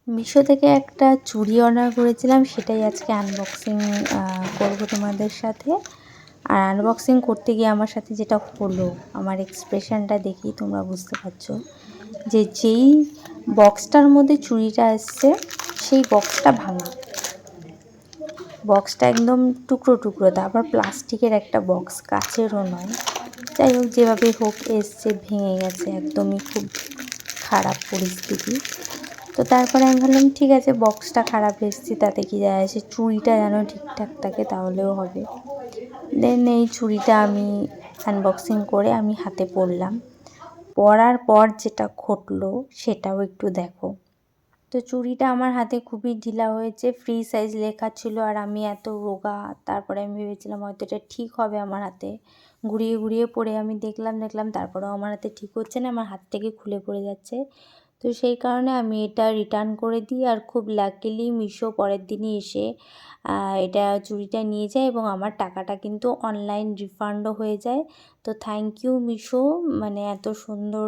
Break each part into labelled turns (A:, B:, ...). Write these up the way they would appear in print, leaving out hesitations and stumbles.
A: মিশো থেকে একটা চুড়ি অর্ডার করেছিলাম, সেটাই আজকে আনবক্সিং করব তোমাদের সাথে। আর আনবক্সিং করতে গিয়ে আমার সাথে যেটা হলো, আমার এক্সপ্রেশনটা দেখেই তোমরা বুঝতে পারছো যে যেই বক্সটার মধ্যে চুড়িটা এসছে সেই বক্সটা ভাঙা, বক্সটা একদম টুকরো টুকরো, তারপর প্লাস্টিকের একটা বক্স, কাচেরও নয়। যাই হোক, যেভাবে হোক এসছে, ভেঙে গেছে, একদমই খুব খারাপ পরিস্থিতি। তো তারপরে আমি ভাবলাম ঠিক আছে, বক্সটা খারাপ এসেছে তাতে কি যায় আসে, চুড়িটা যেন ঠিকঠাক থাকে তাহলেও হবে। দেন এই চুড়িটা আমি আনবক্সিং করে আমি হাতে পরলাম। পরার পর যেটা ঘটলো সেটাও একটু দেখো। তো চুড়িটা আমার হাতে খুবই ঢিলা হয়েছে, ফ্রি সাইজ লেখা ছিল, আর আমি এত রোগা। তারপরে আমি ভেবেছিলাম হয়তো এটা ঠিক হবে আমার হাতে, ঘুরিয়ে ঘুরিয়ে পরে আমি দেখলাম তারপরেও আমার হাতে ঠিক হচ্ছে না, আমার হাত থেকে খুলে পড়ে যাচ্ছে। তো সেই কারণে আমি এটা রিটার্ন করে দিই। আর খুব লাকিলি মিশো পরের দিনই এসে এটা চুড়িটা নিয়ে যায় এবং আমার টাকাটা কিন্তু অনলাইন রিফান্ডও হয়ে যায়। তো থ্যাংক ইউ মিশো, মানে এত সুন্দর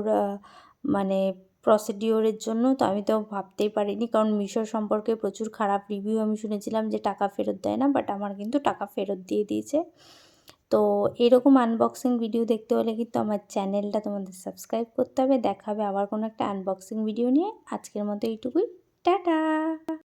A: মানে প্রসিডিওরের জন্য। তো আমি তো ভাবতেই পারিনি, কারণ মিশো সম্পর্কে প্রচুর খারাপ রিভিউ আমি শুনেছিলাম যে টাকা ফেরত দেয় না, বাট আমার কিন্তু টাকা ফেরত দিয়ে দিয়েছে। তো এরকম আনবক্সিং ভিডিও দেখতে হলে কিন্তু আমার চ্যানেলটা তোমাদের সাবস্ক্রাইব করতে হবে। দেখা হবে আবার কোনো একটা আনবক্সিং ভিডিও নিয়ে। আজকের মতো এইটুকুই, টাটা।